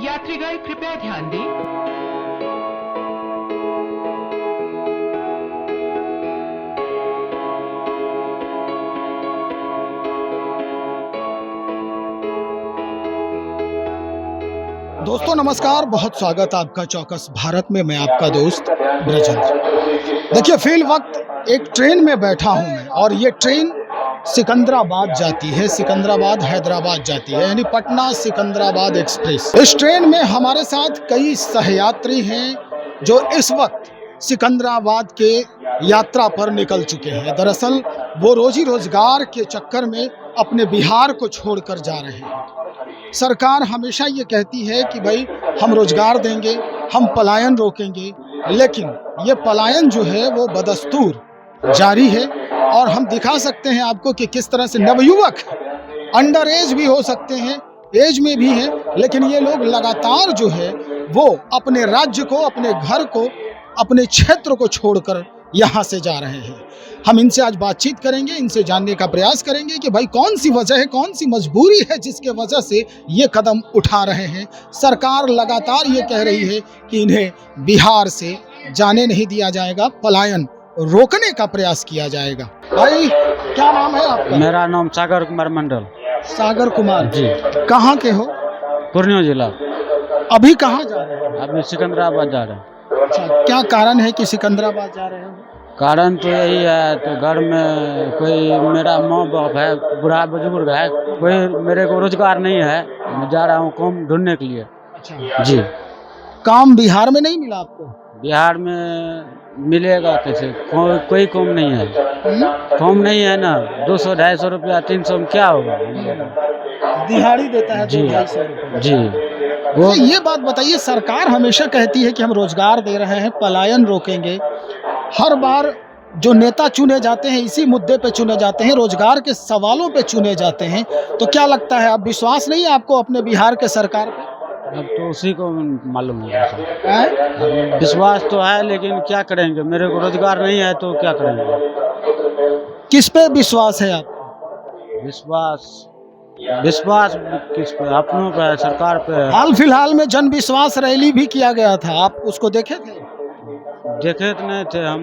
यात्रीगण कृपया ध्यान दें। दोस्तों नमस्कार, बहुत स्वागत आपका चौकस भारत में। मैं आपका दोस्त ब्रजेंद्र। देखिए, फिल वक्त एक ट्रेन में बैठा हूं मैं, और ये ट्रेन सिकंदराबाद जाती है, सिकंदराबाद हैदराबाद जाती है, यानी पटना सिकंदराबाद एक्सप्रेस। इस ट्रेन में हमारे साथ कई सहयात्री हैं जो इस वक्त सिकंदराबाद के यात्रा पर निकल चुके हैं। दरअसल वो रोजी रोजगार के चक्कर में अपने बिहार को छोड़कर जा रहे हैं। सरकार हमेशा ये कहती है कि भाई हम रोजगार देंगे, हम पलायन रोकेंगे, लेकिन ये पलायन जो है वो बदस्तूर जारी है। और हम दिखा सकते हैं आपको कि किस तरह से नवयुवक, अंडर एज भी हो सकते हैं, एज में भी हैं, लेकिन ये लोग लगातार जो है वो अपने राज्य को, अपने घर को, अपने क्षेत्र को छोड़कर यहाँ से जा रहे हैं। हम इनसे आज बातचीत करेंगे, इनसे जानने का प्रयास करेंगे कि भाई कौन सी वजह है, कौन सी मजबूरी है जिसके वजह से ये कदम उठा रहे हैं। सरकार लगातार ये कह रही है कि इन्हें बिहार से जाने नहीं दिया जाएगा, पलायन रोकने का प्रयास किया जाएगा। भाई क्या नाम है आपका? मेरा नाम सागर कुमार मंडल। सागर कुमार जी। कहाँ के हो? पूर्णिया जिला। अभी कहाँ जा रहे हो? अभी सिकंदराबाद जा रहे हैं। अच्छा, क्या कारण है कि सिकंदराबाद जा रहे हो? कारण तो यही है, तो घर में कोई मेरा माँ बाप है, बूढ़ा बुजुर्ग है, कोई मेरे को रोजगार नहीं है, मैं जा रहा हूँ काम ढूंढने के लिए। अच्छा, जी। काम बिहार में नहीं मिला आपको? बिहार में मिलेगा कैसे? कोई काम नहीं है। काम नहीं है ना। 200-250 रुपया, 300 में क्या होगा? दिहाड़ी देता है जी 200 रुपये। जी। वो ये बात बताइए, सरकार हमेशा कहती है कि हम रोजगार दे रहे हैं, पलायन रोकेंगे। हर बार जो नेता चुने जाते हैं इसी मुद्दे पे चुने जाते हैं, रोजगार के सवालों पे चुने जाते हैं। तो क्या लगता है, अब विश्वास नहीं है आपको अपने बिहार के सरकार पे? अब तो उसी को मालूम है। हैं? विश्वास तो है, लेकिन क्या करेंगे? मेरे को रोजगार नहीं है तो क्या करेंगे? किस पे विश्वास है आपको? विश्वास किस पे? अपनों पे है, सरकार पे है। हाल फिलहाल में जन विश्वास रैली भी किया गया था, आप उसको देखे थे? देखे तो नहीं थे हम।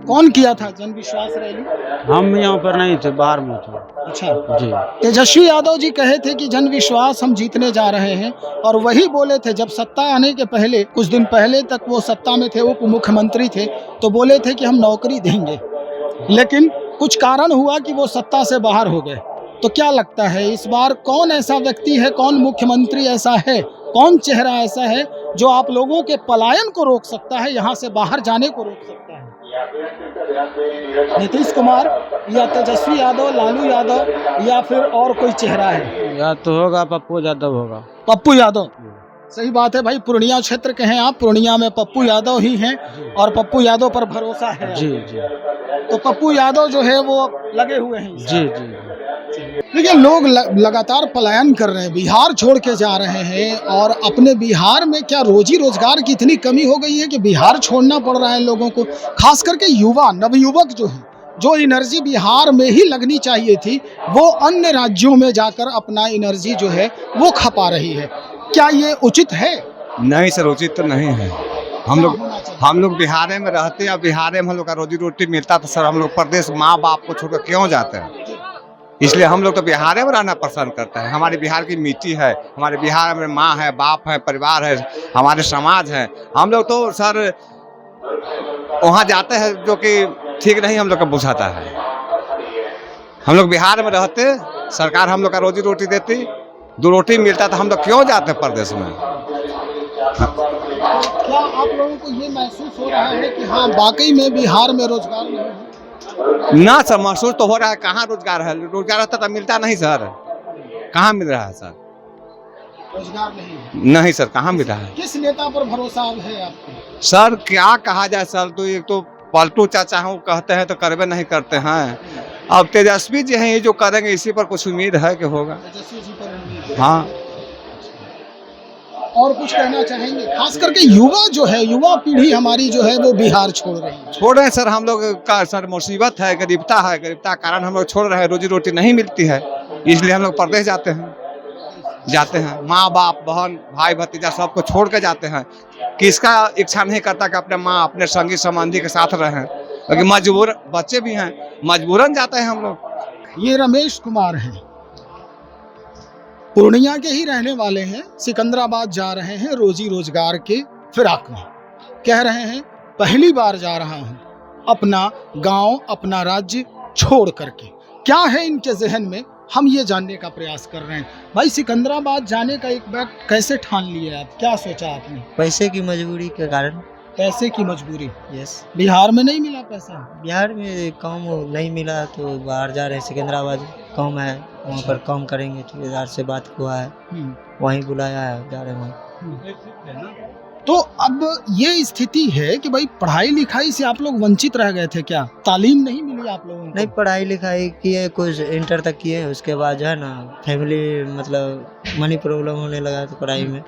कौन किया था जन विश्वास रैली? हम यहाँ पर नहीं थे, बाहर में थे। अच्छा जी। तेजस्वी यादव जी कहे थे कि जन विश्वास हम जीतने जा रहे हैं, और वही बोले थे जब सत्ता आने के पहले, कुछ दिन पहले तक वो सत्ता में थे, उप मुख्यमंत्री थे, तो बोले थे कि हम नौकरी देंगे, लेकिन कुछ कारण हुआ कि वो सत्ता से बाहर हो गए। तो क्या लगता है इस बार कौन ऐसा व्यक्ति है, कौन मुख्यमंत्री ऐसा है, कौन चेहरा ऐसा है जो आप लोगों के पलायन को रोक सकता है, यहाँ से बाहर जाने को रोक सकता है? नीतीश कुमार या तेजस्वी यादव, लालू यादव, या फिर और कोई चेहरा है? या तो होगा पप्पू यादव होगा। पप्पू यादव। सही बात है भाई, पूर्णिया क्षेत्र के हैं आप, पूर्णिया में पप्पू यादव ही हैं, और पप्पू यादव पर भरोसा है। जी जी। तो पप्पू यादव जो है वो लगे हुए हैं। जी जी। देखिए, लोग लगातार पलायन कर रहे हैं, बिहार छोड़ के जा रहे हैं, और अपने बिहार में क्या रोजी रोजगार की इतनी कमी हो गई है कि बिहार छोड़ना पड़ रहा है लोगों को। खास करके युवा, नवयुवक जो है, जो एनर्जी बिहार में ही लगनी चाहिए थी, वो अन्य राज्यों में जाकर अपना एनर्जी जो है वो खपा रही है। क्या ये उचित है? नहीं सर, उचित तो नहीं है। हम लोग बिहार में रहते हैं, बिहार में हम लोग का रोजी रोटी मिलता था सर। हम लोग प्रदेश माँ बाप को छोड़कर क्यों जाते हैं? इसलिए हम लोग तो बिहार में रहना पसंद करते हैं। हमारे बिहार की मिट्टी है, हमारे बिहार में माँ है, बाप है, परिवार है, हमारे समाज है। हम लोग तो सर वहाँ जाते हैं जो कि ठीक नहीं हम लोग का बुझाता है। हम लोग बिहार में रहते, सरकार हम लोग का रोजी रोटी देती, 2 रोटी मिलता था, हम लोग क्यों जाते हैं प्रदेश में? क्या आप लोगों को ये महसूस हो रहा है कि हाँ वाकई में बिहार में रोजगार नहीं है? ना सर, महसूस तो हो रहा है। कहाँ रोजगार है? रोजगार रहता तो मिलता नहीं सर। कहाँ मिल रहा है सर? रोजगार नहीं है। नहीं सर, कहाँ मिल रहा है? किस नेता पर भरोसा है आपको? सर क्या कहा जाए सर, तो एक तो पलटू चाचा हूँ कहते हैं तो करवे नहीं करते हैं। अब तेजस्वी जी हैं, ये जो करेंगे इसी पर कुछ उम्मीद है कि होगा। तेजस्वी जी पर उम्मीद है। हाँ। और कुछ कहना चाहेंगे? खास करके युवा जो है, युवा पीढ़ी हमारी जो है वो बिहार छोड़ रही है। छोड़ रहे हैं सर। हम लोग का सर मुसीबत है, गरीबता है, गरीबता कारण हम लोग छोड़ रहे हैं। रोजी रोटी नहीं मिलती है, इसलिए हम लोग प्रदेश जाते हैं। जाते हैं, माँ बाप बहन भाई भतीजा सबको छोड़ के जाते हैं। किसका इच्छा नहीं करता कि अपने माँ अपने संगी संबंधी के साथ रहें, क्योंकि मजबूर बच्चे भी हैं, मजबूरन जाते हैं हम लोग। ये रमेश कुमार हैं, पूर्णिया के ही रहने वाले हैं, सिकंदराबाद जा रहे हैं रोजी रोजगार के फिराक में। कह रहे हैं पहली बार जा रहा हूं अपना गांव अपना राज्य छोड़ करके। क्या है इनके जहन में, हम ये जानने का प्रयास कर रहे हैं। भाई सिकंदराबाद जाने का एक बार कैसे ठान लिया आप, क्या सोचा आपने? पैसे की मजबूरी के कारण। पैसे की मजबूरी? यस। बिहार में नहीं मिला पैसा? बिहार में काम नहीं मिला तो बाहर जा रहे हैं, सिकंदराबाद काम है, वहाँ पर काम करेंगे। ठेकेदार से बात हुआ है, वहीं बुलाया है, जा रहे हैं वहीं। तो अब ये स्थिति है कि भाई पढ़ाई लिखाई से आप लोग वंचित रह गए थे क्या? तालीम नहीं मिली आप लोगों को? नहीं, पढ़ाई लिखाई किए, कुछ इंटर तक किए, उसके बाद जो है ना फैमिली मतलब मनी प्रॉब्लम होने लगा तो पढ़ाई में,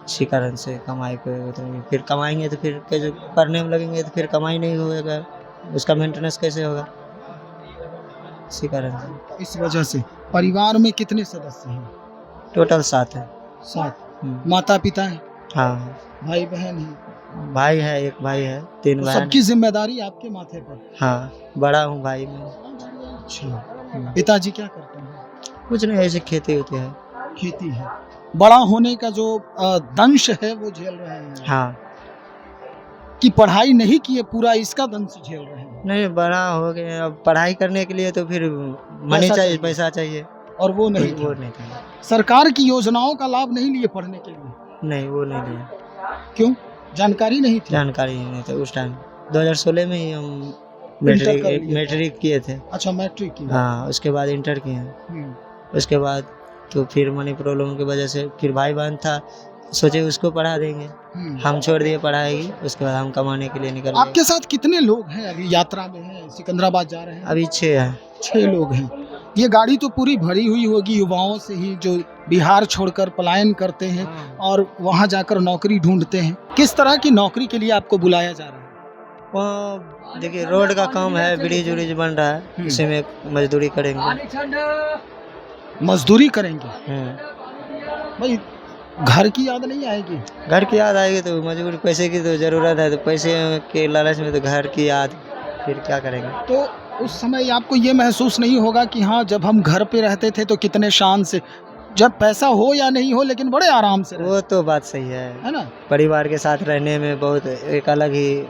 इसी कारण से कमाई को फिर कमाएंगे तो फिर जो पढ़ने में लगेंगे तो फिर कमाई नहीं होगा, उसका मेंटेनेंस कैसे होगा, इसी कारण से। इस वजह से परिवार में कितने सदस्य हैं? टोटल 7 है। 7। माता पिता हैं? हाँ, भाई बहन हैं? भाई है, एक भाई है, 3 तो बहन। सबकी जिम्मेदारी आपके माथे पर? हाँ, बड़ा हूँ भाई मैं। अच्छा, पिताजी क्या करते हैं? कुछ नहीं, ऐसे खेती होती है। खेती है। बड़ा होने का जो दंश है वो झेल रहे हैं? हाँ। कि पढ़ाई नहीं किए पूरा इसका दंश झेल रहे हैं? नहीं, बड़ा हो गए, अब पढ़ाई करने के लिए तो फिर मनी चाहिए, पैसा चाहिए, और वो नहीं वो था। नहीं था। सरकार की योजनाओं का लाभ नहीं लिए पढ़ने के लिए? नहीं, वो नहीं लिया। क्यों? जानकारी नहीं थी? जानकारी नहीं थी उस टाइम। 2016 में ही हम इंटर कर लिए? मैट्रिक किए थे। अच्छा, मैट्रिक की? हाँ, उसके बाद इंटर किए हैं। उसके बाद तो फिर मनी प्रॉब्लम की वजह से फिर भाई बहन था, सोचे उसको पढ़ा देंगे, हम छोड़ दिए पढ़ाई, उसके बाद हम कमाने के लिए निकल गए। आपके साथ कितने लोग हैं अभी यात्रा में हैं, सिकंदराबाद जा रहे हैं? अभी 6 है। 6 लोग हैं। ये गाड़ी तो पूरी भरी हुई होगी युवाओं से ही जो बिहार छोड़कर पलायन करते हैं और वहाँ जाकर नौकरी ढूंढते हैं। किस तरह की नौकरी के लिए आपको बुलाया जा रहा है? वो देखिए, रोड का काम है, ब्रिज उरिज बन रहा है, उसी में मजदूरी करेंगे। मजदूरी करेंगे? भाई घर की याद नहीं आएगी? घर की याद आएगी तो मजबूरी, पैसे की तो जरूरत है, तो पैसे के लालच में तो घर की याद, फिर क्या करेंगे। तो उस समय आपको ये महसूस नहीं होगा कि हाँ, जब हम घर पे रहते थे तो कितने शान से, जब पैसा हो या नहीं हो लेकिन बड़े आराम से रहते? वो तो बात सही है ना? परिवार के साथ रहने में बहुत एक अलग ही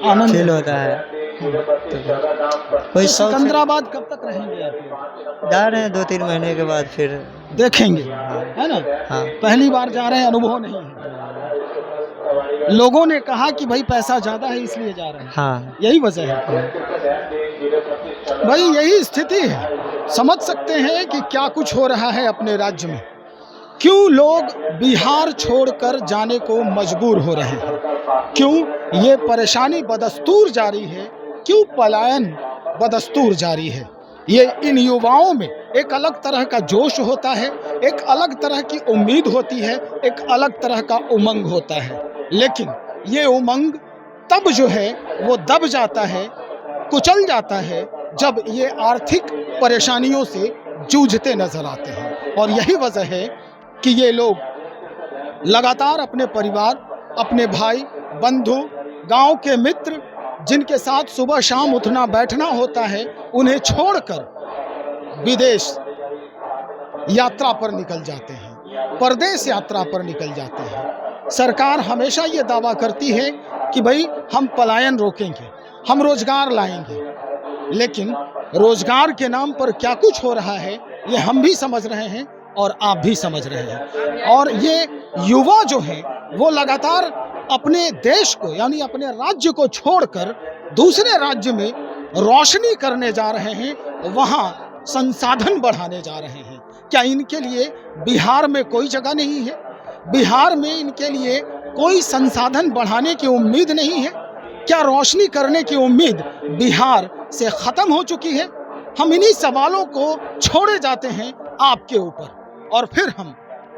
आनंद फील होता है। तो सिकंदराबाद कब तक रहेंगे आप लोग? जा रहे हैं 2-3 महीने के बाद फिर देखेंगे, है ना? हाँ। पहली बार जा रहे हैं, अनुभव नहीं है। लोगों ने कहा कि भाई पैसा ज्यादा है इसलिए जा रहे हैं। हाँ, यही वजह है भाई, यही स्थिति है। समझ सकते हैं कि क्या कुछ हो रहा है अपने राज्य में, क्यों लोग बिहार छोड़कर जाने को मजबूर हो रहे हैं, क्यों ये परेशानी बदस्तूर जारी है, क्यों पलायन बदस्तूर जारी है। ये इन युवाओं में एक अलग तरह का जोश होता है, एक अलग तरह की उम्मीद होती है, एक अलग तरह का उमंग होता है, लेकिन ये उमंग तब जो है वो दब जाता है, कुचल जाता है, जब ये आर्थिक परेशानियों से जूझते नजर आते हैं। और यही वजह है कि ये लोग लगातार अपने परिवार, अपने भाई बंधु, गांव के मित्र जिनके साथ सुबह शाम उठना बैठना होता है, उन्हें छोड़कर विदेश यात्रा पर निकल जाते हैं, परदेश यात्रा पर निकल जाते हैं। सरकार हमेशा ये दावा करती है कि भाई हम पलायन रोकेंगे, हम रोजगार लाएंगे, लेकिन रोजगार के नाम पर क्या कुछ हो रहा है ये हम भी समझ रहे हैं और आप भी समझ रहे हैं। और ये युवा जो है वो लगातार अपने देश को यानी अपने राज्य को छोड़कर दूसरे राज्य में रोशनी करने जा रहे हैं, वहाँ संसाधन बढ़ाने जा रहे हैं। क्या इनके लिए बिहार में कोई जगह नहीं है? बिहार में इनके लिए कोई संसाधन बढ़ाने की उम्मीद नहीं है? क्या रोशनी करने की उम्मीद बिहार से खत्म हो चुकी है? हम इन्हीं सवालों को छोड़े जाते हैं आपके ऊपर, और फिर हम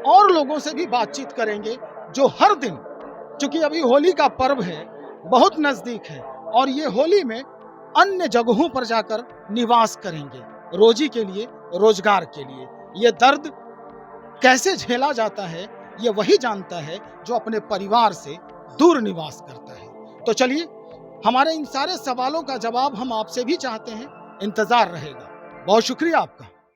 और लोगों से भी बातचीत करेंगे जो हर दिन, चूंकि अभी होली का पर्व है, बहुत नजदीक है, और ये होली में अन्य जगहों पर जाकर निवास करेंगे रोजी के लिए, रोजगार के लिए। ये दर्द कैसे झेला जाता है ये वही जानता है जो अपने परिवार से दूर निवास करता है। तो चलिए, हमारे इन सारे सवालों का जवाब हम आपसे भी चाहते हैं, इंतजार रहेगा। बहुत शुक्रिया आपका।